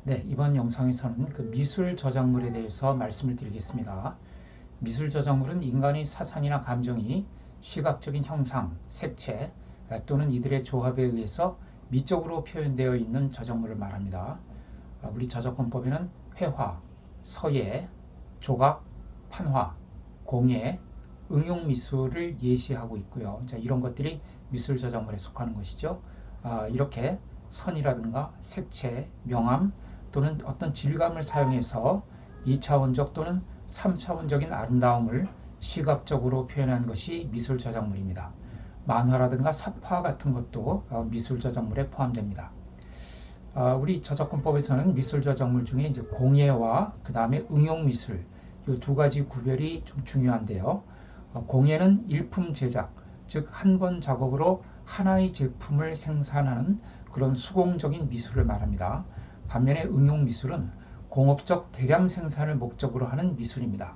네, 이번 영상에서는 그 미술 저작물에 대해서 말씀을 드리겠습니다. 미술 저작물은 인간의 사상이나 감정이 시각적인 형상, 색채 또는 이들의 조합에 의해서 미적으로 표현되어 있는 저작물을 말합니다. 우리 저작권법에는 회화, 서예, 조각, 판화, 공예, 응용 미술을 예시하고 있고요. 자, 이런 것들이 미술 저작물에 속하는 것이죠. 이렇게 선이라든가 색채, 명암 또는 어떤 질감을 사용해서 2차원적 또는 3차원적인 아름다움을 시각적으로 표현하는 것이 미술 저작물입니다. 만화라든가 삽화 같은 것도 미술 저작물에 포함됩니다. 우리 저작권법에서는 미술 저작물 중에 이제 공예와 그 다음에 응용 미술 이 두 가지 구별이 좀 중요한데요. 공예는 일품 제작, 즉 한 번 작업으로 하나의 제품을 생산하는 그런 수공적인 미술을 말합니다. 반면에 응용 미술은 공업적 대량 생산을 목적으로 하는 미술입니다.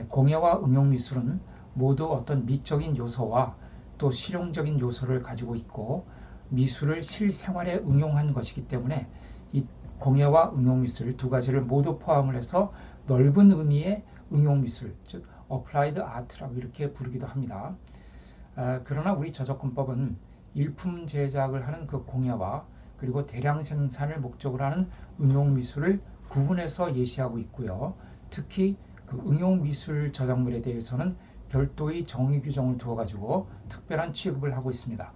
공예와 응용 미술은 모두 어떤 미적인 요소와 또 실용적인 요소를 가지고 있고 미술을 실생활에 응용한 것이기 때문에 이 공예와 응용 미술 두 가지를 모두 포함을 해서 넓은 의미의 응용 미술, 즉 어플라이드 아트라고 이렇게 부르기도 합니다. 그러나 우리 저작권법은 일품 제작을 하는 그 공예와 그리고 대량 생산을 목적으로 하는 응용 미술을 구분해서 예시하고 있고요. 특히 그 응용 미술 저작물에 대해서는 별도의 정의 규정을 두어가지고 특별한 취급을 하고 있습니다.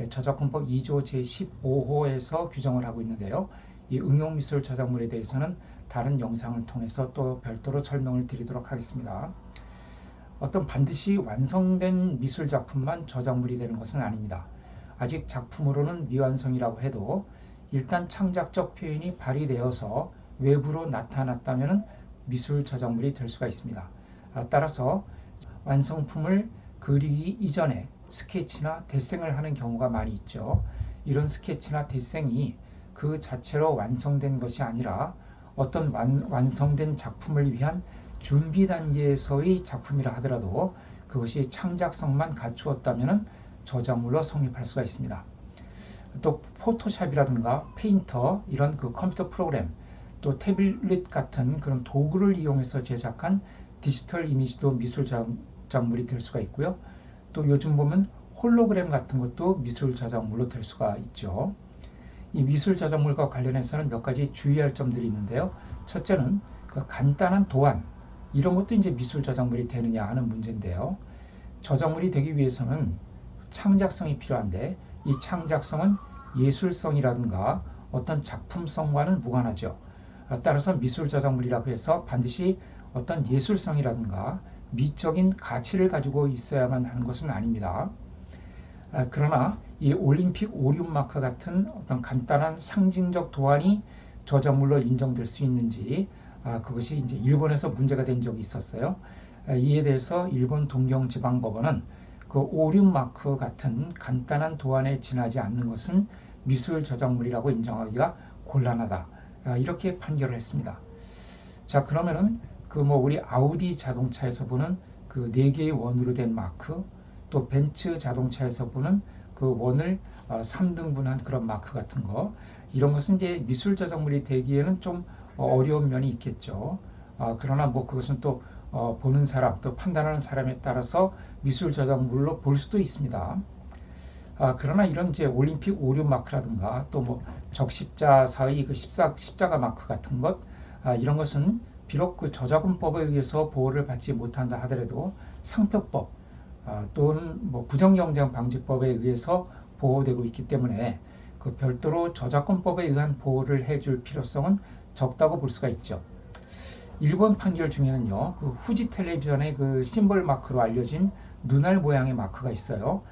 저작권법 2조 제15호에서 규정을 하고 있는데요. 이 응용 미술 저작물에 대해서는 다른 영상을 통해서 또 별도로 설명을 드리도록 하겠습니다. 어떤 반드시 완성된 미술 작품만 저작물이 되는 것은 아닙니다. 아직 작품으로는 미완성이라고 해도 일단 창작적 표현이 발휘되어서 외부로 나타났다면 미술 저작물이 될 수가 있습니다. 따라서 완성품을 그리기 이전에 스케치나 데생을 하는 경우가 많이 있죠. 이런 스케치나 데생이 그 자체로 완성된 것이 아니라 어떤 완성된 작품을 위한 준비 단계에서의 작품이라 하더라도 그것이 창작성만 갖추었다면 저작물로 성립할 수가 있습니다. 또 포토샵이라든가 페인터 이런 그 컴퓨터 프로그램 또 태블릿 같은 그런 도구를 이용해서 제작한 디지털 이미지도 미술 저작물이 될 수가 있고요. 또 요즘 보면 홀로그램 같은 것도 미술 저작물로 될 수가 있죠. 이 미술 저작물과 관련해서는 몇 가지 주의할 점들이 있는데요. 첫째는 그 간단한 도안 이런 것도 이제 미술 저작물이 되느냐 하는 문제인데요. 저작물이 되기 위해서는 창작성이 필요한데 이 창작성은 예술성이라든가 어떤 작품성과는 무관하죠. 따라서 미술 저작물이라고 해서 반드시 어떤 예술성이라든가 미적인 가치를 가지고 있어야만 하는 것은 아닙니다. 그러나 이 올림픽 오리움 마크 같은 어떤 간단한 상징적 도안이 저작물로 인정될 수 있는지 그것이 이제 일본에서 문제가 된 적이 있었어요. 이에 대해서 일본 동경지방법원은 그 오리움 마크 같은 간단한 도안에 지나지 않는 것은 미술 저작물이라고 인정하기가 곤란하다. 이렇게 판결을 했습니다. 자, 그러면은 그 뭐 우리 아우디 자동차에서 보는 그 4개의 원으로 된 마크, 또 벤츠 자동차에서 보는 그 원을 3등분한 그런 마크 같은 거, 이런 것은 이제 미술 저작물이 되기에는 좀 어려운 면이 있겠죠. 그러나 뭐 그것은 또 보는 사람, 또 판단하는 사람에 따라서 미술 저작물로 볼 수도 있습니다. 그러나 이런 이제 올림픽 오류 마크라든가 또 뭐 적십자사의 그 십자가 마크 같은 것, 이런 것은 비록 그 저작권법에 의해서 보호를 받지 못한다 하더라도 상표법 또는 뭐 부정경쟁 방지법에 의해서 보호되고 있기 때문에 그 별도로 저작권법에 의한 보호를 해줄 필요성은 적다고 볼 수가 있죠. 일본 판결 중에는요, 그 후지 텔레비전의 그 심볼 마크로 알려진 눈알 모양의 마크가 있어요.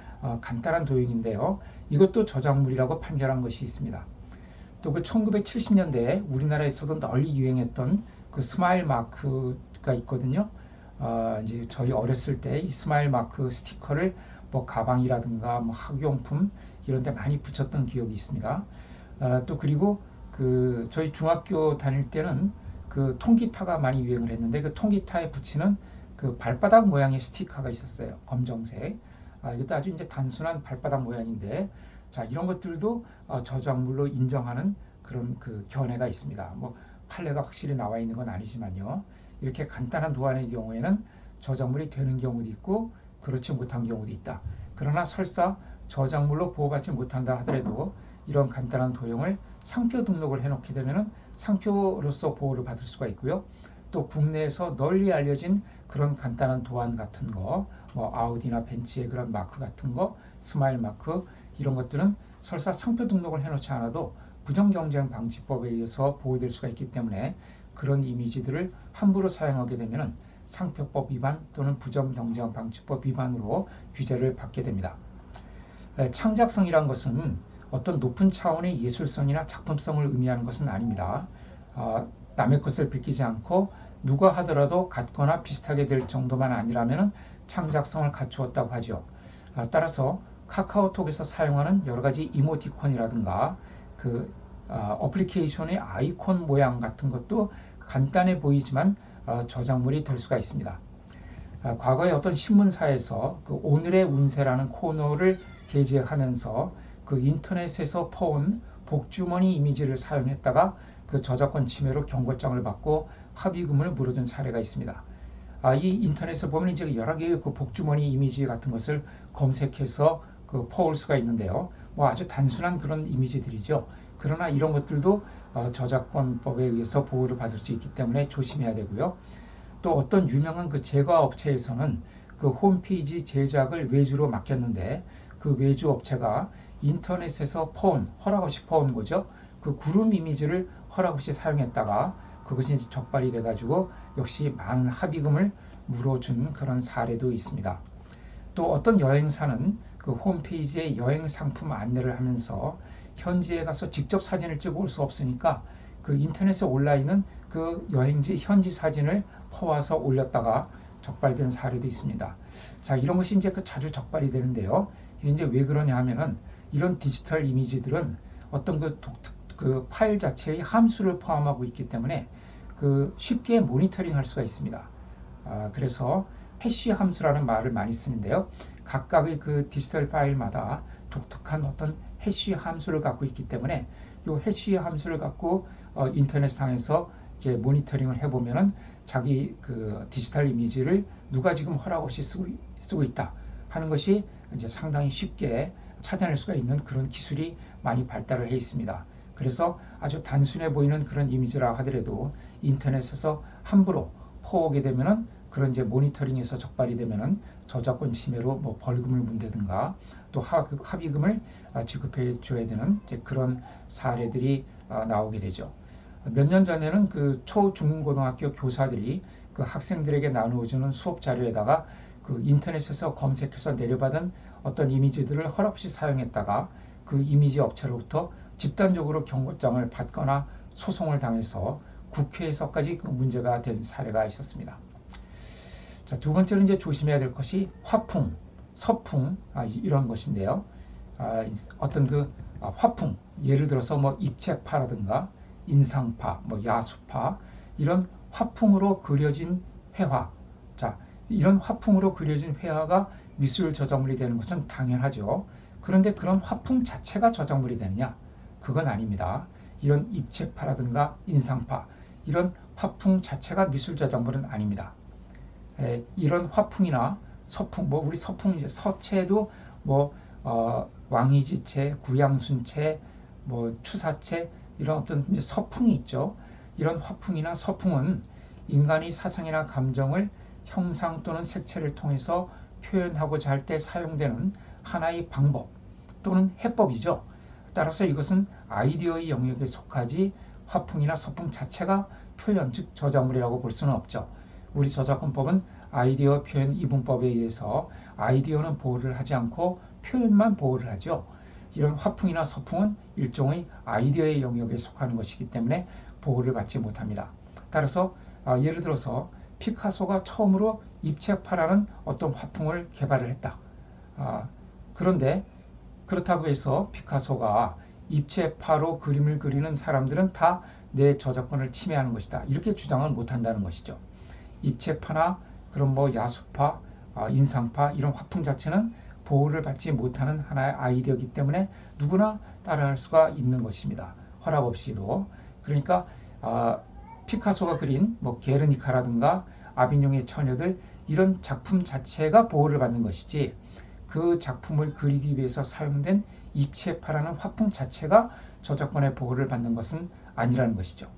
간단한 도형인데요. 이것도 저작물이라고 판결한 것이 있습니다. 또 그 1970년대에 우리나라에서도 널리 유행했던 그 스마일 마크가 있거든요. 이제 저희 어렸을 때 이 스마일 마크 스티커를 뭐 가방이라든가 뭐 학용품 이런 데 많이 붙였던 기억이 있습니다. 또 그리고 그 저희 중학교 다닐 때는 그 통기타가 많이 유행을 했는데 그 통기타에 붙이는 그 발바닥 모양의 스티커가 있었어요. 검정색. 이것도 아주 이제 단순한 발바닥 모양인데 자, 이런 것들도 저작물로 인정하는 그런 그 견해가 있습니다. 뭐 판례가 확실히 나와 있는 건 아니지만요. 이렇게 간단한 도안의 경우에는 저작물이 되는 경우도 있고 그렇지 못한 경우도 있다. 그러나 설사 저작물로 보호받지 못한다 하더라도 이런 간단한 도형을 상표 등록을 해놓게 되면 상표로서 보호를 받을 수가 있고요. 또 국내에서 널리 알려진 그런 간단한 도안 같은 거, 뭐 아우디나 벤츠의 그런 마크 같은 거, 스마일 마크 이런 것들은 설사 상표 등록을 해놓지 않아도 부정경쟁 방지법에 의해서 보호될 수가 있기 때문에 그런 이미지들을 함부로 사용하게 되면 상표법 위반 또는 부정경쟁 방지법 위반으로 규제를 받게 됩니다. 창작성이란 것은 어떤 높은 차원의 예술성이나 작품성을 의미하는 것은 아닙니다. 남의 것을 베끼지 않고 누가 하더라도 같거나 비슷하게 될 정도만 아니라면 창작성을 갖추었다고 하죠. 따라서 카카오톡에서 사용하는 여러 가지 이모티콘이라든가 그 어플리케이션의 아이콘 모양 같은 것도 간단해 보이지만 저작물이 될 수가 있습니다. 과거에 어떤 신문사에서 그 오늘의 운세라는 코너를 게재하면서 그 인터넷에서 퍼온 복주머니 이미지를 사용했다가 그 저작권 침해로 경고장을 받고 합의금을 물어준 사례가 있습니다. 이 인터넷에 보면 이제 여러 개의 그 복주머니 이미지 같은 것을 검색해서 그 퍼올 수가 있는데요. 뭐 아주 단순한 그런 이미지들이죠. 그러나 이런 것들도 저작권법에 의해서 보호를 받을 수 있기 때문에 조심해야 되고요. 또 어떤 유명한 그 제과 업체에서는 그 홈페이지 제작을 외주로 맡겼는데 그 외주 업체가 인터넷에서 허락 없이 퍼온 거죠. 그 구름 이미지를 허락 없이 사용했다가 그것이 이제 적발이 돼가지고 역시 많은 합의금을 물어준 그런 사례도 있습니다. 또 어떤 여행사는 그 홈페이지에 여행 상품 안내를 하면서 현지에 가서 직접 사진을 찍어 올 수 없으니까 그 인터넷에 올라 있는 그 여행지 현지 사진을 퍼와서 올렸다가 적발된 사례도 있습니다. 자, 이런 것이 이제 그 자주 적발이 되는데요. 이게 이제 왜 그러냐 하면은 이런 디지털 이미지들은 어떤 그 파일 자체의 함수를 포함하고 있기 때문에 그 쉽게 모니터링 할 수가 있습니다. 그래서 해시 함수라는 말을 많이 쓰는데요. 각각의 그 디지털 파일마다 독특한 어떤 해시 함수를 갖고 있기 때문에 이 해시 함수를 갖고 인터넷상에서 이제 모니터링을 해보면은 자기 그 디지털 이미지를 누가 지금 허락 없이 쓰고 있다 하는 것이 이제 상당히 쉽게 찾아낼 수가 있는 그런 기술이 많이 발달을 해 있습니다. 그래서 아주 단순해 보이는 그런 이미지라 하더라도 인터넷에서 함부로 퍼오게 되면은 그런 이제 모니터링에서 적발이 되면은 저작권 침해로 뭐 벌금을 문다든가 또 합의금을 지급해 줘야 되는 이제 그런 사례들이 나오게 되죠. 몇 년 전에는 그 초중고등학교 교사들이 그 학생들에게 나누어주는 수업 자료에다가 그 인터넷에서 검색해서 내려받은 어떤 이미지들을 허락 없이 사용했다가 그 이미지 업체로부터 집단적으로 경고장을 받거나 소송을 당해서 국회에서까지 그 문제가 된 사례가 있었습니다. 자, 두 번째로 이제 조심해야 될 것이 화풍, 서풍 이런 것인데요. 어떤 그 화풍, 예를 들어서 뭐 입체파라든가 인상파, 뭐 야수파 이런 화풍으로 그려진 회화. 자, 이런 화풍으로 그려진 회화가 미술 저작물이 되는 것은 당연하죠. 그런데 그런 화풍 자체가 저작물이 되느냐? 그건 아닙니다. 이런 입체파라든가 인상파 이런 화풍 자체가 미술 저작물은 아닙니다. 이런 화풍이나 서풍, 뭐 우리 서풍 이제 서체도 뭐 왕이지체, 구양순체, 뭐 추사체 이런 어떤 이제 서풍이 있죠. 이런 화풍이나 서풍은 인간의 사상이나 감정을 형상 또는 색채를 통해서 표현하고자 할 때 사용되는 하나의 방법 또는 해법이죠. 따라서 이것은 아이디어의 영역에 속하지 화풍이나 서풍 자체가 표현, 즉 저작물이라고 볼 수는 없죠. 우리 저작권법은 아이디어 표현 이분법에 의해서 아이디어는 보호를 하지 않고 표현만 보호를 하죠. 이런 화풍이나 서풍은 일종의 아이디어의 영역에 속하는 것이기 때문에 보호를 받지 못합니다. 따라서 예를 들어서 피카소가 처음으로 입체파라는 어떤 화풍을 개발을 했다. 그런데 그렇다고 해서 피카소가 입체파로 그림을 그리는 사람들은 다 내 저작권을 침해하는 것이다. 이렇게 주장을 못한다는 것이죠. 입체파나 그런 뭐 야수파, 인상파 이런 화풍 자체는 보호를 받지 못하는 하나의 아이디어이기 때문에 누구나 따라할 수가 있는 것입니다. 허락 없이도. 그러니까 피카소가 그린 뭐 게르니카라든가 아비뇽의 처녀들 이런 작품 자체가 보호를 받는 것이지 그 작품을 그리기 위해서 사용된 입체파라는 화풍 자체가 저작권의 보호를 받는 것은 아니라는 것이죠.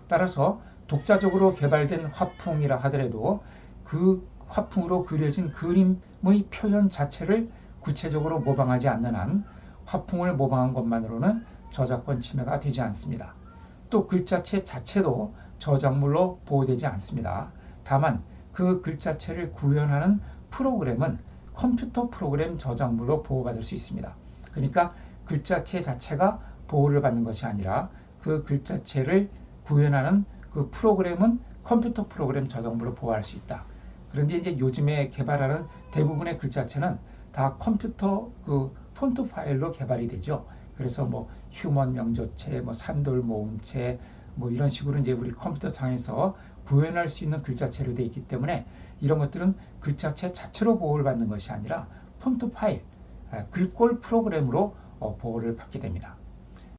따라서 독자적으로 개발된 화풍이라 하더라도 그 화풍으로 그려진 그림의 표현 자체를 구체적으로 모방하지 않는 한 화풍을 모방한 것만으로는 저작권 침해가 되지 않습니다. 또 글자체 자체도 저작물로 보호되지 않습니다. 다만 그 글자체를 구현하는 프로그램은 컴퓨터 프로그램 저작물로 보호받을 수 있습니다. 그러니까 글자체 자체가 보호를 받는 것이 아니라 그 글자체를 구현하는 그 프로그램은 컴퓨터 프로그램 저작물로 보호할 수 있다. 그런데 이제 요즘에 개발하는 대부분의 글자체는 다 컴퓨터 그 폰트 파일로 개발이 되죠. 그래서 뭐 휴먼 명조체, 뭐 산돌 모음체, 뭐 이런 식으로 이제 우리 컴퓨터 상에서 구현할 수 있는 글자체로 되어 있기 때문에 이런 것들은 글자체 자체로 보호를 받는 것이 아니라 폰트 파일, 글꼴 프로그램으로 보호를 받게 됩니다.